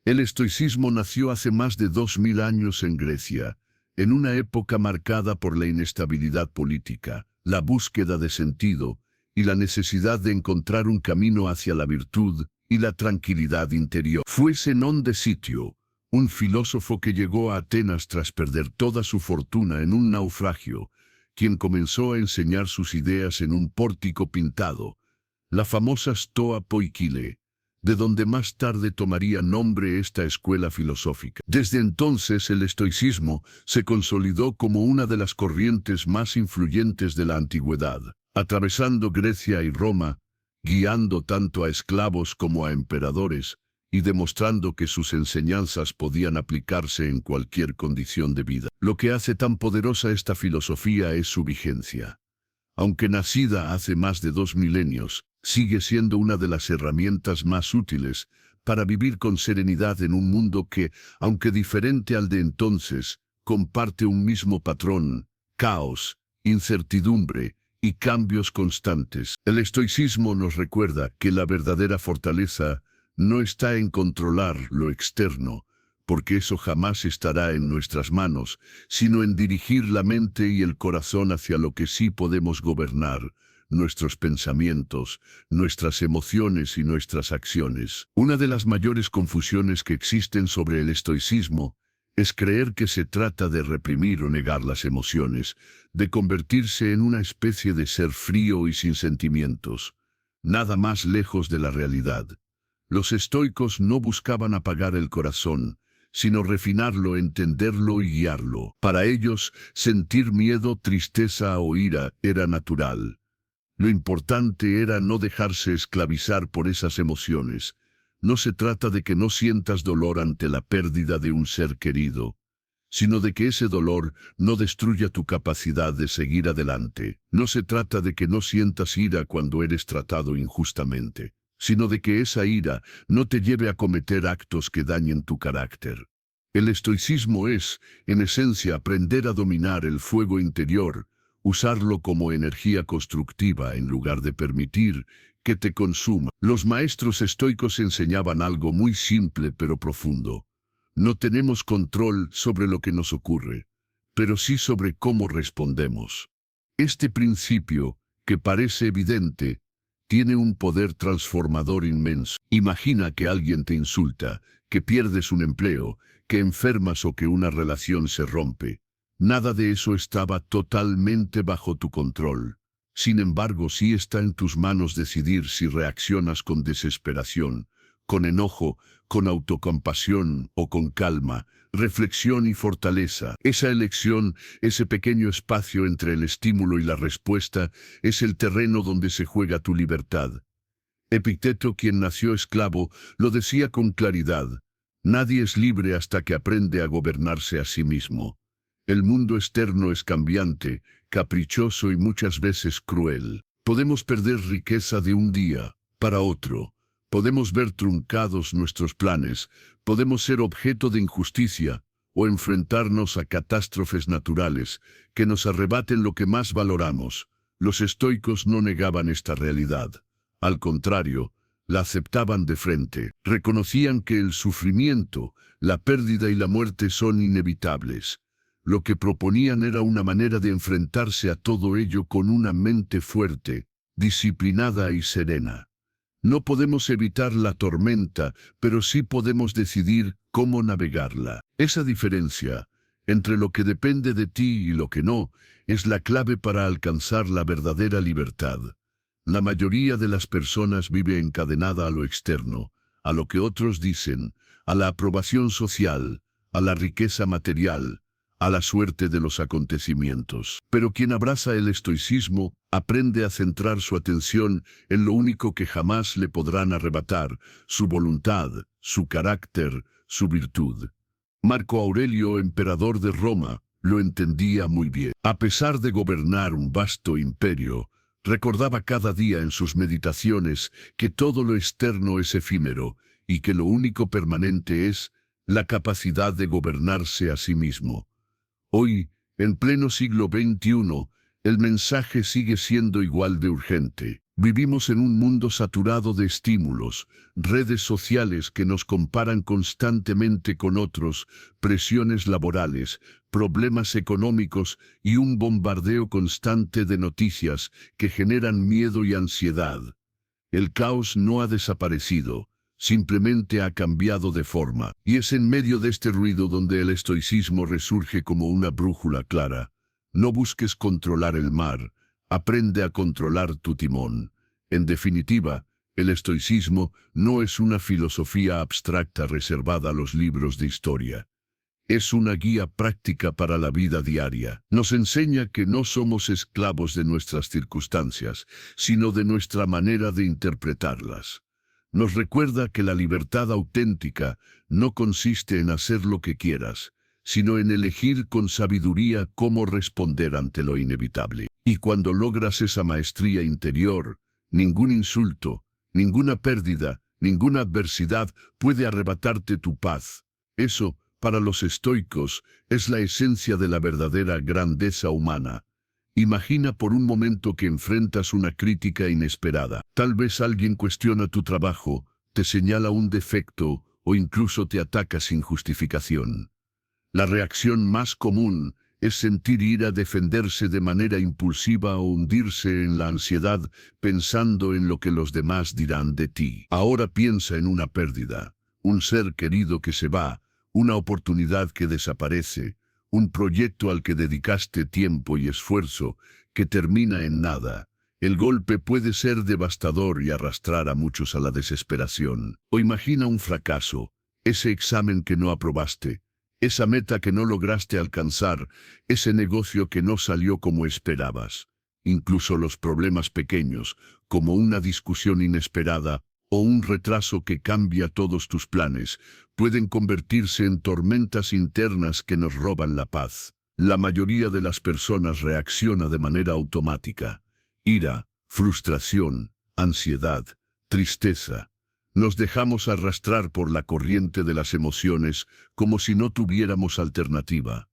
El estoicismo nació hace más de 2000 años en Grecia, en una época marcada por la inestabilidad política, la búsqueda de sentido y la necesidad de encontrar un camino hacia la virtud y la tranquilidad interior. Fue Zenón de Sitio, un filósofo que llegó a Atenas tras perder toda su fortuna en un naufragio, quien comenzó a enseñar sus ideas en un pórtico pintado, la famosa Stoa Poikile, de donde más tarde tomaría nombre esta escuela filosófica. Desde entonces el estoicismo se consolidó como una de las corrientes más influyentes de la antigüedad, atravesando Grecia y Roma, guiando tanto a esclavos como a emperadores, y demostrando que sus enseñanzas podían aplicarse en cualquier condición de vida. Lo que hace tan poderosa esta filosofía es su vigencia. Aunque nacida hace más de 2 milenios, sigue siendo una de las herramientas más útiles para vivir con serenidad en un mundo que, aunque diferente al de entonces, comparte un mismo patrón: caos, incertidumbre y cambios constantes. El estoicismo nos recuerda que la verdadera fortaleza no está en controlar lo externo, porque eso jamás estará en nuestras manos, sino en dirigir la mente y el corazón hacia lo que sí podemos gobernar: nuestros pensamientos, nuestras emociones y nuestras acciones. Una de las mayores confusiones que existen sobre el estoicismo es creer que se trata de reprimir o negar las emociones, de convertirse en una especie de ser frío y sin sentimientos. Nada más lejos de la realidad. Los estoicos no buscaban apagar el corazón, sino refinarlo, entenderlo y guiarlo. Para ellos, sentir miedo, tristeza o ira era natural. Lo importante era no dejarse esclavizar por esas emociones. No se trata de que no sientas dolor ante la pérdida de un ser querido, sino de que ese dolor no destruya tu capacidad de seguir adelante. No se trata de que no sientas ira cuando eres tratado injustamente, sino de que esa ira no te lleve a cometer actos que dañen tu carácter. El estoicismo es, en esencia, aprender a dominar el fuego interior, usarlo como energía constructiva en lugar de permitir que te consuma. Los maestros estoicos enseñaban algo muy simple pero profundo. No tenemos control sobre lo que nos ocurre, pero sí sobre cómo respondemos. Este principio, que parece evidente, tiene un poder transformador inmenso. Imagina que alguien te insulta, que pierdes un empleo, que enfermas o que una relación se rompe. Nada de eso estaba totalmente bajo tu control. Sin embargo, sí está en tus manos decidir si reaccionas con desesperación, con enojo, con autocompasión o con calma, reflexión y fortaleza. Esa elección, ese pequeño espacio entre el estímulo y la respuesta, es el terreno donde se juega tu libertad. Epicteto, quien nació esclavo, lo decía con claridad: nadie es libre hasta que aprende a gobernarse a sí mismo. El mundo externo es cambiante, caprichoso y muchas veces cruel. Podemos perder riqueza de un día para otro. Podemos ver truncados nuestros planes. Podemos ser objeto de injusticia o enfrentarnos a catástrofes naturales que nos arrebaten lo que más valoramos. Los estoicos no negaban esta realidad. Al contrario, la aceptaban de frente. Reconocían que el sufrimiento, la pérdida y la muerte son inevitables. Lo que proponían era una manera de enfrentarse a todo ello con una mente fuerte, disciplinada y serena. No podemos evitar la tormenta, pero sí podemos decidir cómo navegarla. Esa diferencia entre lo que depende de ti y lo que no es la clave para alcanzar la verdadera libertad. La mayoría de las personas vive encadenada a lo externo, a lo que otros dicen, a la aprobación social, a la riqueza material, a la suerte de los acontecimientos. Pero quien abraza el estoicismo aprende a centrar su atención en lo único que jamás le podrán arrebatar: su voluntad, su carácter, su virtud. Marco Aurelio, emperador de Roma, lo entendía muy bien. A pesar de gobernar un vasto imperio, recordaba cada día en sus meditaciones que todo lo externo es efímero y que lo único permanente es la capacidad de gobernarse a sí mismo. Hoy, en pleno siglo XXI, el mensaje sigue siendo igual de urgente. Vivimos en un mundo saturado de estímulos, redes sociales que nos comparan constantemente con otros, presiones laborales, problemas económicos y un bombardeo constante de noticias que generan miedo y ansiedad. El caos no ha desaparecido, simplemente ha cambiado de forma. Y es en medio de este ruido donde el estoicismo resurge como una brújula clara. No busques controlar el mar, aprende a controlar tu timón. En definitiva, el estoicismo no es una filosofía abstracta reservada a los libros de historia. Es una guía práctica para la vida diaria. Nos enseña que no somos esclavos de nuestras circunstancias, sino de nuestra manera de interpretarlas. Nos recuerda que la libertad auténtica no consiste en hacer lo que quieras, sino en elegir con sabiduría cómo responder ante lo inevitable. Y cuando logras esa maestría interior, ningún insulto, ninguna pérdida, ninguna adversidad puede arrebatarte tu paz. Eso, para los estoicos, es la esencia de la verdadera grandeza humana. Imagina por un momento que enfrentas una crítica inesperada. Tal vez alguien cuestiona tu trabajo, te señala un defecto o incluso te ataca sin justificación. La reacción más común es sentir ira, defenderse de manera impulsiva o hundirse en la ansiedad pensando en lo que los demás dirán de ti. Ahora piensa en una pérdida, un ser querido que se va, una oportunidad que desaparece, un proyecto al que dedicaste tiempo y esfuerzo que termina en nada. El golpe puede ser devastador y arrastrar a muchos a la desesperación. O imagina un fracaso, ese examen que no aprobaste, esa meta que no lograste alcanzar, ese negocio que no salió como esperabas. Incluso los problemas pequeños, como una discusión inesperada o un retraso que cambia todos tus planes, pueden convertirse en tormentas internas que nos roban la paz. La mayoría de las personas reacciona de manera automática. Ira, frustración, ansiedad, tristeza. Nos dejamos arrastrar por la corriente de las emociones como si no tuviéramos alternativa.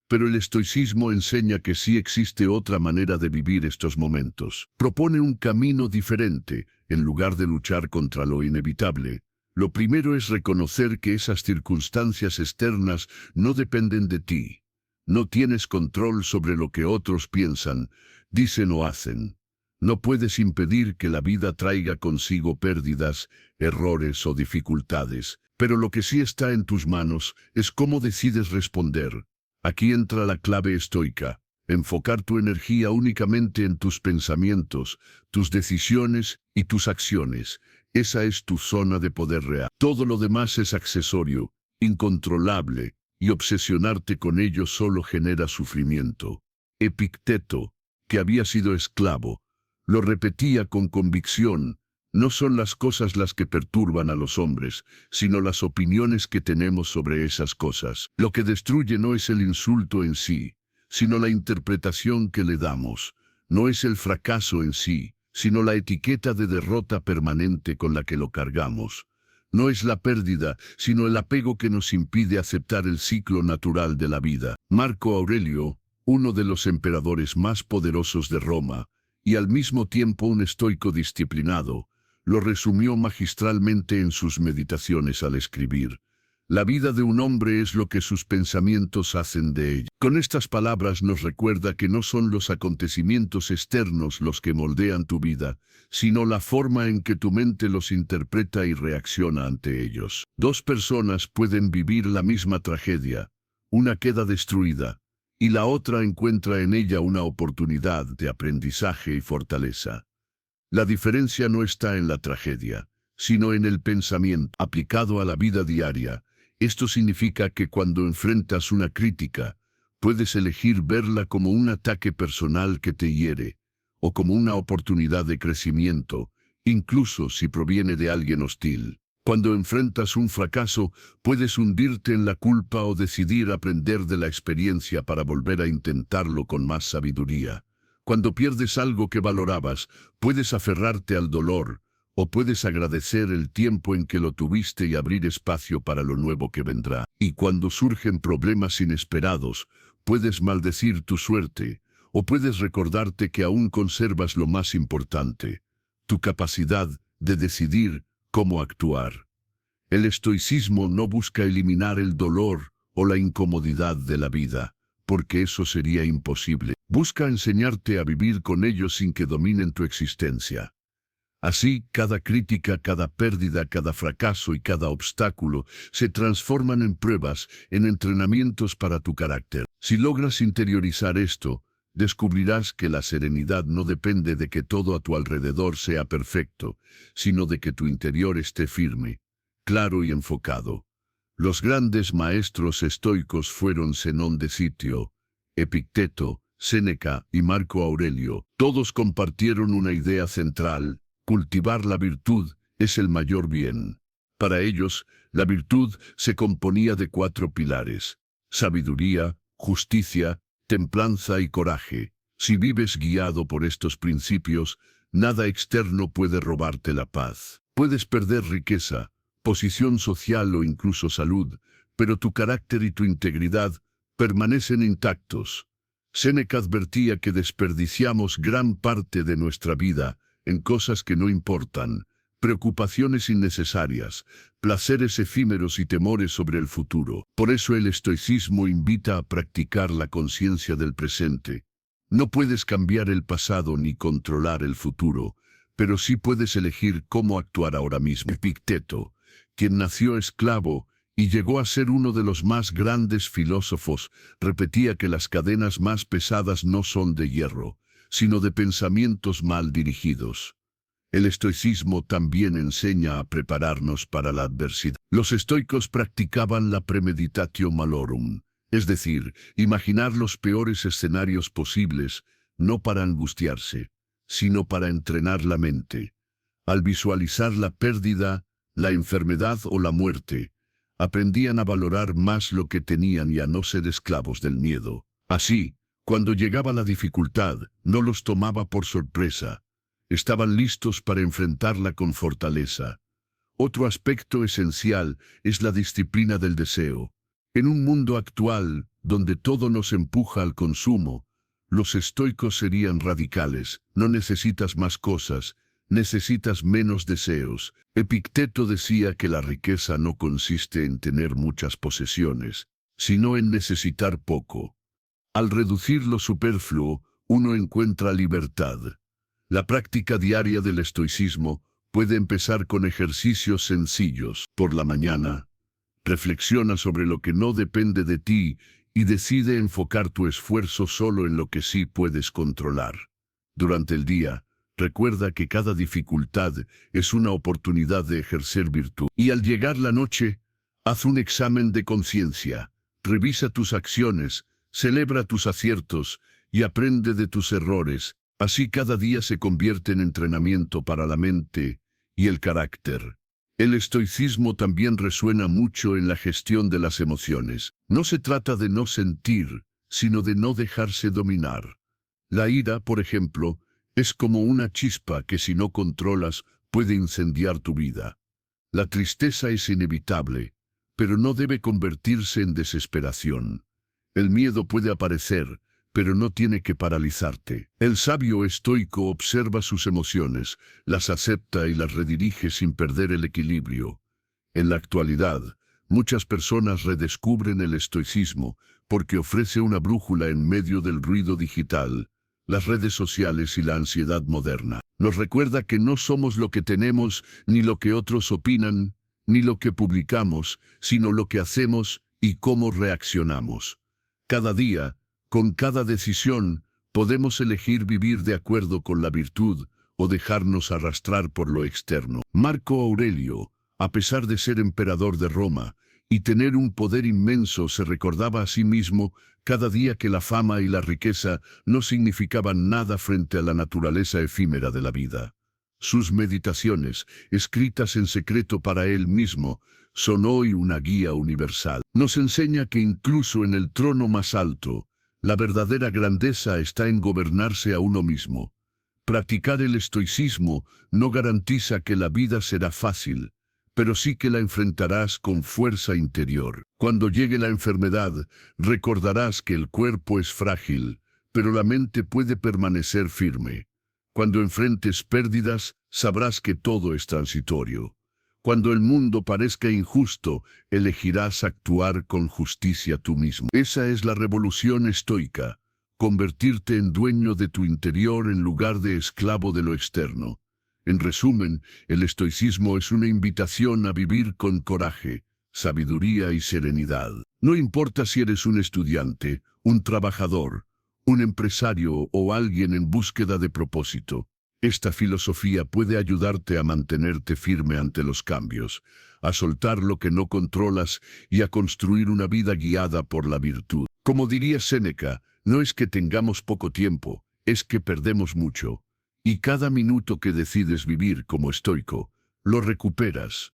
Pero el estoicismo enseña que sí existe otra manera de vivir estos momentos. Propone un camino diferente, en lugar de luchar contra lo inevitable. Lo primero es reconocer que esas circunstancias externas no dependen de ti. No tienes control sobre lo que otros piensan, dicen o hacen. No puedes impedir que la vida traiga consigo pérdidas, errores o dificultades, pero lo que sí está en tus manos es cómo decides responder. Aquí entra la clave estoica: enfocar tu energía únicamente en tus pensamientos, tus decisiones y tus acciones. Esa es tu zona de poder real. Todo lo demás es accesorio, incontrolable, y obsesionarte con ello solo genera sufrimiento. Epicteto, que había sido esclavo, lo repetía con convicción: no son las cosas las que perturban a los hombres, sino las opiniones que tenemos sobre esas cosas. Lo que destruye no es el insulto en sí, sino la interpretación que le damos. No es el fracaso en sí, sino la etiqueta de derrota permanente con la que lo cargamos. No es la pérdida, sino el apego que nos impide aceptar el ciclo natural de la vida. Marco Aurelio, uno de los emperadores más poderosos de Roma, y al mismo tiempo un estoico disciplinado, lo resumió magistralmente en sus meditaciones al escribir: la vida de un hombre es lo que sus pensamientos hacen de ella. Con estas palabras nos recuerda que no son los acontecimientos externos los que moldean tu vida, sino la forma en que tu mente los interpreta y reacciona ante ellos. Dos personas pueden vivir la misma tragedia, una queda destruida, y la otra encuentra en ella una oportunidad de aprendizaje y fortaleza. La diferencia no está en la tragedia, sino en el pensamiento aplicado a la vida diaria. Esto significa que cuando enfrentas una crítica, puedes elegir verla como un ataque personal que te hiere, o como una oportunidad de crecimiento, incluso si proviene de alguien hostil. Cuando enfrentas un fracaso, puedes hundirte en la culpa o decidir aprender de la experiencia para volver a intentarlo con más sabiduría. Cuando pierdes algo que valorabas, puedes aferrarte al dolor, o puedes agradecer el tiempo en que lo tuviste y abrir espacio para lo nuevo que vendrá. Y cuando surgen problemas inesperados, puedes maldecir tu suerte, o puedes recordarte que aún conservas lo más importante: tu capacidad de decidir cómo actuar. El estoicismo no busca eliminar el dolor o la incomodidad de la vida, porque eso sería imposible. Busca enseñarte a vivir con ellos sin que dominen tu existencia. Así, cada crítica, cada pérdida, cada fracaso y cada obstáculo se transforman en pruebas, en entrenamientos para tu carácter. Si logras interiorizar esto, descubrirás que la serenidad no depende de que todo a tu alrededor sea perfecto, sino de que tu interior esté firme, claro y enfocado. Los grandes maestros estoicos fueron Zenón de Citio, Epicteto, Séneca y Marco Aurelio. Todos compartieron una idea central: cultivar la virtud es el mayor bien. Para ellos, la virtud se componía de 4 pilares: sabiduría, justicia, templanza y coraje. Si vives guiado por estos principios, nada externo puede robarte la paz. Puedes perder riqueza, posición social o incluso salud, pero tu carácter y tu integridad permanecen intactos. Séneca advertía que desperdiciamos gran parte de nuestra vida en cosas que no importan, preocupaciones innecesarias, placeres efímeros y temores sobre el futuro. Por eso el estoicismo invita a practicar la conciencia del presente. No puedes cambiar el pasado ni controlar el futuro, pero sí puedes elegir cómo actuar ahora mismo. Epicteto, quien nació esclavo y llegó a ser uno de los más grandes filósofos, repetía que las cadenas más pesadas no son de hierro, sino de pensamientos mal dirigidos. El estoicismo también enseña a prepararnos para la adversidad. Los estoicos practicaban la premeditatio malorum, es decir, imaginar los peores escenarios posibles, no para angustiarse, sino para entrenar la mente. Al visualizar la pérdida, la enfermedad o la muerte, aprendían a valorar más lo que tenían y a no ser esclavos del miedo. Así, cuando llegaba la dificultad, no los tomaba por sorpresa. Estaban listos para enfrentarla con fortaleza. Otro aspecto esencial es la disciplina del deseo. En un mundo actual, donde todo nos empuja al consumo, los estoicos serían radicales: no necesitas más cosas, necesitas menos deseos. Epicteto decía que la riqueza no consiste en tener muchas posesiones, sino en necesitar poco. Al reducir lo superfluo, uno encuentra libertad. La práctica diaria del estoicismo puede empezar con ejercicios sencillos. Por la mañana, reflexiona sobre lo que no depende de ti y decide enfocar tu esfuerzo solo en lo que sí puedes controlar. Durante el día, recuerda que cada dificultad es una oportunidad de ejercer virtud. Y al llegar la noche, haz un examen de conciencia. Revisa tus acciones, celebra tus aciertos y aprende de tus errores. Así cada día se convierte en entrenamiento para la mente y el carácter. El estoicismo también resuena mucho en la gestión de las emociones. No se trata de no sentir, sino de no dejarse dominar. La ira, por ejemplo, es como una chispa que si no controlas puede incendiar tu vida. La tristeza es inevitable, pero no debe convertirse en desesperación. El miedo puede aparecer, pero no tiene que paralizarte. El sabio estoico observa sus emociones, las acepta y las redirige sin perder el equilibrio. En la actualidad, muchas personas redescubren el estoicismo porque ofrece una brújula en medio del ruido digital, las redes sociales y la ansiedad moderna. Nos recuerda que no somos lo que tenemos, ni lo que otros opinan, ni lo que publicamos, sino lo que hacemos y cómo reaccionamos. Cada día, con cada decisión, podemos elegir vivir de acuerdo con la virtud o dejarnos arrastrar por lo externo. Marco Aurelio, a pesar de ser emperador de Roma y tener un poder inmenso, se recordaba a sí mismo cada día que la fama y la riqueza no significaban nada frente a la naturaleza efímera de la vida. Sus meditaciones, escritas en secreto para él mismo, son hoy una guía universal. Nos enseña que incluso en el trono más alto, la verdadera grandeza está en gobernarse a uno mismo. Practicar el estoicismo no garantiza que la vida será fácil, pero sí que la enfrentarás con fuerza interior. Cuando llegue la enfermedad, recordarás que el cuerpo es frágil, pero la mente puede permanecer firme. Cuando enfrentes pérdidas, sabrás que todo es transitorio. Cuando el mundo parezca injusto, elegirás actuar con justicia tú mismo. Esa es la revolución estoica, convertirte en dueño de tu interior en lugar de esclavo de lo externo. En resumen, el estoicismo es una invitación a vivir con coraje, sabiduría y serenidad. No importa si eres un estudiante, un trabajador, un empresario o alguien en búsqueda de propósito. Esta filosofía puede ayudarte a mantenerte firme ante los cambios, a soltar lo que no controlas y a construir una vida guiada por la virtud. Como diría Séneca, no es que tengamos poco tiempo, es que perdemos mucho. Y cada minuto que decides vivir como estoico, lo recuperas.